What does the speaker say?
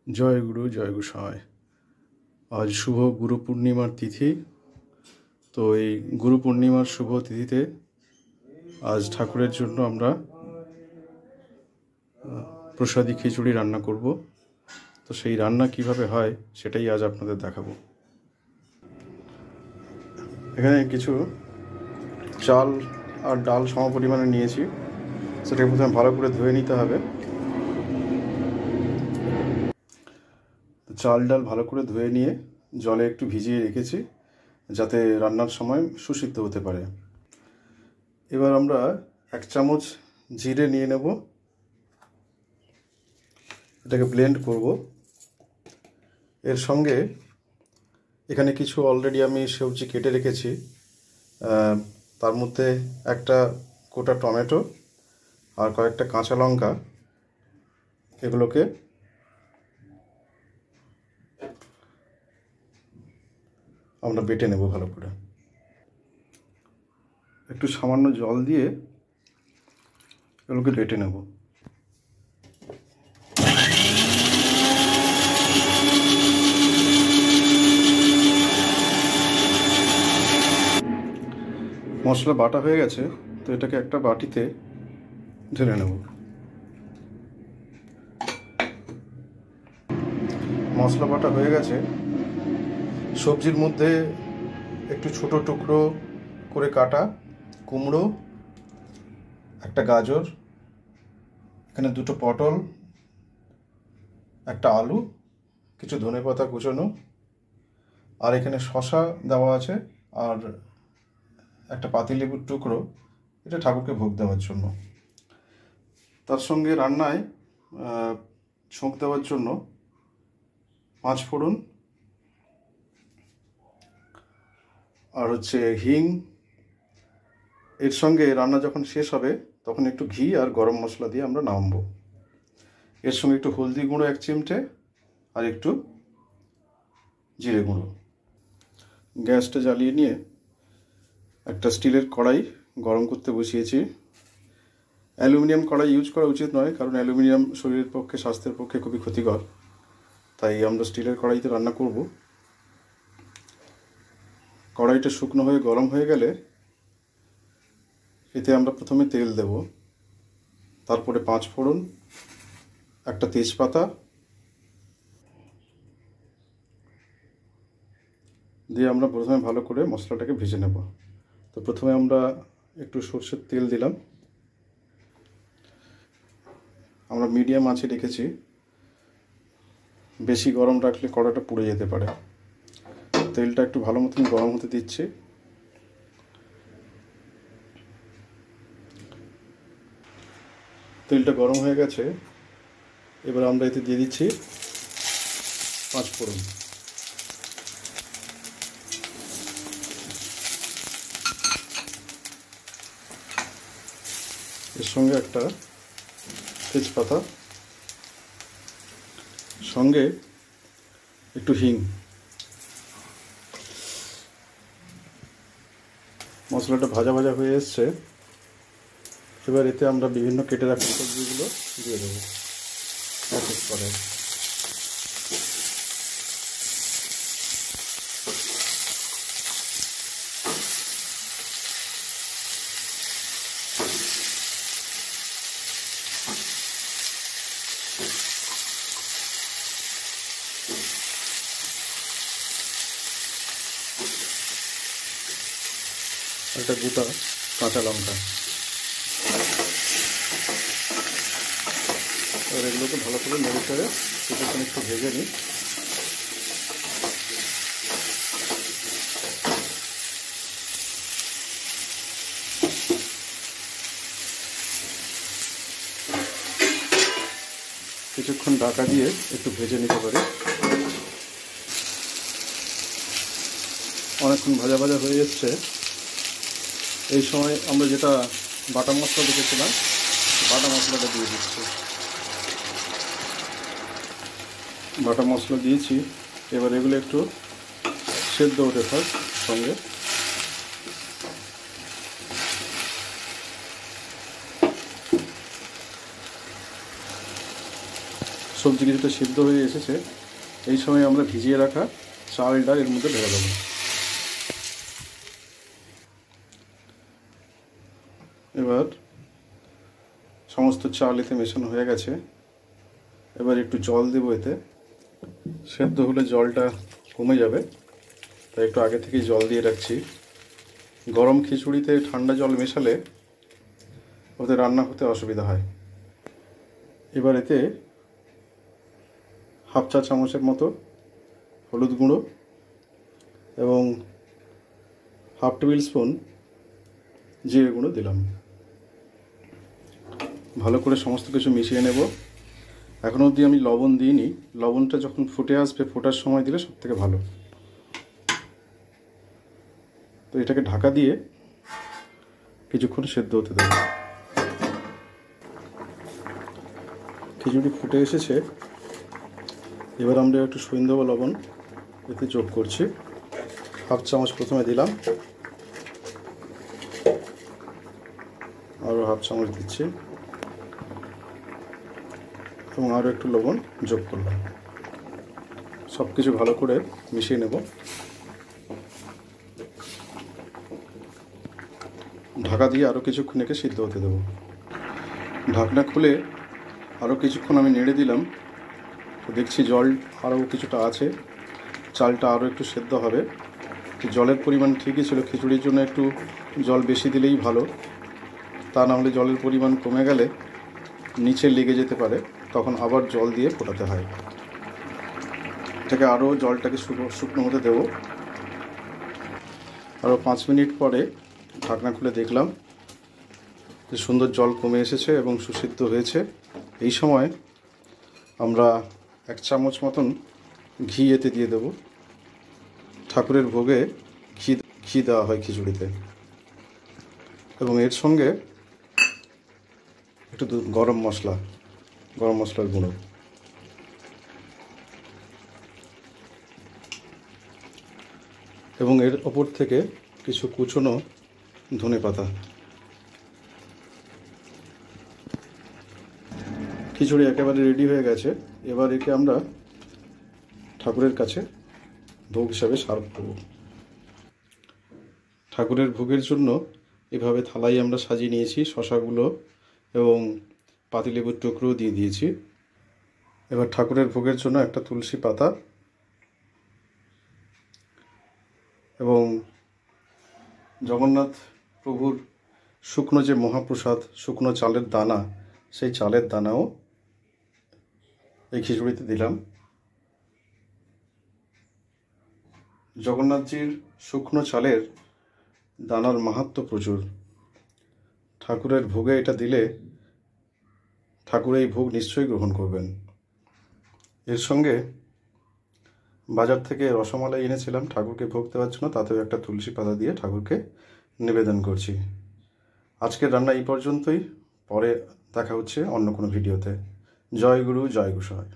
জয় গুরু জয় গোসাই। আজ শুভ গুরু পূর্ণিমার তিথি। তো এই গুরু পূর্ণিমার শুভ তিথিতে আজ ঠাকুরের জন্য আমরা প্রসাদী খিচুড়ি রান্না করব। তো সেই রান্না কিভাবে হয় সেটাই আজ আপনাদের দেখাবো। এখানে কিছু চাল আর ডাল সমপরিমাণে নিয়েছি। সেটাকে প্রথমে ভালো করে ধুয়ে নিতে হবে। চাল ডাল ভালো করে ধুয়ে নিয়ে জলে একটু ভিজিয়ে রেখেছি, যাতে রান্নার সময় সুসিদ্ধ হতে পারে। এবার আমরা 1 চামচ জিরে নিয়ে নেব, এটাকে ব্লেন্ড করব। এর সঙ্গে এখানে কিছু অলরেডি আমি সবজি কেটে রেখেছি, তার মধ্যে একটা গোটা টমেটো আর কয়েকটা কাঁচা লঙ্কা, এগুলোকে আমরা বেটে নেব ভালো করে। একটু সামান্য জল দিয়ে এগুলোকে বেটে নেব। মশলা বাটা হয়ে গেছে, তো এটাকে একটা বাটিতে ঢেলে নেব। মশলা বাটা হয়ে গেছে। সবজির মধ্যে একটু ছোট টুকরো করে কাটা কুমড়ো, একটা গাজর, এখানে 2টো পটল, একটা আলু, কিছু ধনেপাতা কুচোনো, আর এখানে শসা দেওয়া আছে, আর একটা পাতিলেবুর টুকরো, এটা ঠাকুরকে ভোগ দেওয়ার জন্য। তার সঙ্গে রান্নায় ছোঁক দেওয়ার জন্য 5 ফোড়ন, আর হিং। এর সঙ্গে রান্না যখন শেষ হবে তখন একটু ঘি আর গরম মশলা দিয়ে আমরা নামাবো। এর সঙ্গে একটু হলদি গুঁড়ো 1 চিমটে আর একটু জিরে গুঁড়ো। গ্যাসটা জ্বালিয়ে নিয়ে একটা স্টিলের কড়াই গরম করতে বসিয়েছি। অ্যালুমিনিয়াম কড়াই ইউজ করা উচিত নয়, কারণ অ্যালুমিনিয়াম শরীরের পক্ষে, স্বাস্থ্যের পক্ষে খুবই ক্ষতিকর। তাই আমরা স্টিলের কড়াইতে রান্না করব। কড়াইটা শুকনো হয়ে গরম হয়ে গেলে এতে আমরা প্রথমে তেল দেব, তারপরে 5 ফোড়ন, একটা তেজপাতা দিয়ে আমরা প্রথমে ভালো করে মশলাটাকে ভেজে নেব। তো প্রথমে আমরা একটু সরষের তেল দিলাম। আমরা মিডিয়াম আঁচে রেখেছি, বেশি গরম রাখলে কড়াটা পুড়ে যেতে পারে। তেলটা একটু ভালো মতন গরম হতে দিচ্ছি। তেলটা গরম হয়ে গেছে, এবার আমরা এতে দিয়ে দিচ্ছি 5 ফোড়ন। এর সঙ্গে একটা তেজপাতা, সঙ্গে একটু হিং। মশলাটা ভাজা ভাজা হয়ে এসছে। এবার এতে আমরা বিভিন্ন কেটে রাখা সবজিগুলো দিয়ে দেবো এক এক করে। একটা গোটা কাঁচা লঙ্কা। আর এগুলোকে ভালো করে নেড়ে চেড়ে কিছুক্ষণ একটু ভেজে নিই। কিছুক্ষণ ঢাকা দিয়ে একটু ভেজে নিতে পারি। অনেকক্ষণ ভাজা ভাজা হয়ে এসছে। এই সময় আমরা যেটা বাটা মশলা দেখেছিলাম, বাটা মশলাটা দিয়ে দিচ্ছি। বাটা মশলা দিয়েছি, এবার এগুলো একটু সেদ্ধ হতে থাক। সঙ্গে সবজি কিছুটা সিদ্ধ হয়ে এসেছে। এই সময় আমরা ভিজিয়ে রাখা চালটা এর মধ্যে ঢেলে দেবো। এবার সমস্ত চাল এতে মেশানো হয়ে গেছে। এবার একটু জল দেবো এতে। সেদ্ধ হলে জলটা কমে যাবে, তাই একটু আগে থেকেই জল দিয়ে রাখছি। গরম খিচুড়িতে ঠান্ডা জল মেশালে ওতে রান্না হতে অসুবিধা হয়। এবার এতে হাফ চা চামচের মতো হলুদ গুঁড়ো এবং হাফ টেবিল স্পুন জিরে গুঁড়ো দিলাম। ভালো করে সমস্ত কিছু মিশিয়ে নেব। এখনও অবধি আমি লবণ দিইনি। লবণটা যখন ফুটে আসবে, ফোটার সময় দিলে সব থেকে ভালো। তো এটাকে ঢাকা দিয়ে কিছুক্ষণ সেদ্ধ হতে দেব। খিচুড়ি ফুটে এসেছে। এবার আমরা একটু সৈন্ধব লবণ এতে যোগ করছি। হাফ চামচ প্রথমে দিলাম, আরও হাফ চামচ দিচ্ছি এবং আরও একটু লবণ যোগ করলাম। সব কিছু ভালো করে মিশিয়ে নেব। ঢাকা দিয়ে আরও কিছুক্ষণ একে সিদ্ধ হতে দেব। ঢাকনা খুলে আরও কিছুক্ষণ আমি নেড়ে দিলাম। তো দেখছি জল আরও কিছুটা আছে, চালটা আরও একটু সেদ্ধ হবে। জলের পরিমাণ ঠিকই ছিল, খিচুড়ির জন্য একটু জল বেশি দিলেই ভালো। তা না হলে জলের পরিমাণ কমে গেলে নিচে লেগে যেতে পারে, তখন আবার জল দিয়ে ফোটাতে হয়। এটাকে আরও জলটাকে শুকনো হতে দেব। আরও 5 মিনিট পরে ঢাকনা খুলে দেখলাম যে সুন্দর জল কমে এসেছে এবং সুসিদ্ধ হয়েছে। এই সময় আমরা 1 চামচ মতন ঘি এতে দিয়ে দেব। ঠাকুরের ভোগে ঘি দেওয়া হয় খিচুড়িতে। এবং এর সঙ্গে একটু গরম মশলার গুঁড়ো। এবং এর ওপর থেকে কিছু কুচনো ধনেপাতা। খিচুড়ি একেবারে রেডি হয়ে গেছে। এবার একে আমরা ঠাকুরের কাছে ভোগ হিসাবে সার্ভ করব। ঠাকুরের ভোগের জন্য এভাবে থালায় আমরা সাজিয়ে নিয়েছি। শশাগুলো এবং পাতিলেবুর টুকরো দিয়ে দিয়েছি। এবার ঠাকুরের ভোগের জন্য একটা তুলসী পাতা এবং জগন্নাথ প্রভুর শুকনো যে মহাপ্রসাদ, শুকনো চালের দানা, সেই চালের দানাও এই খিচুড়িতে দিলাম। জগন্নাথজির শুকনো চালের দানার মাহাত্ম্য প্রচুর। ঠাকুরের ভোগে এটা দিলে ঠাকুর এই ভোগ নিশ্চয়ই গ্রহণ করবেন। এর সঙ্গে বাজার থেকে রসমালাই এনেছিলাম ঠাকুরকে ভোগ দেওয়ার জন্য, তাতেও একটা তুলসী পাতা দিয়ে ঠাকুরকে নিবেদন করছি। আজকের রান্না এই পর্যন্তই। পরে দেখা হচ্ছে অন্য কোনো ভিডিওতে। জয় গুরু, জয় গোসাই।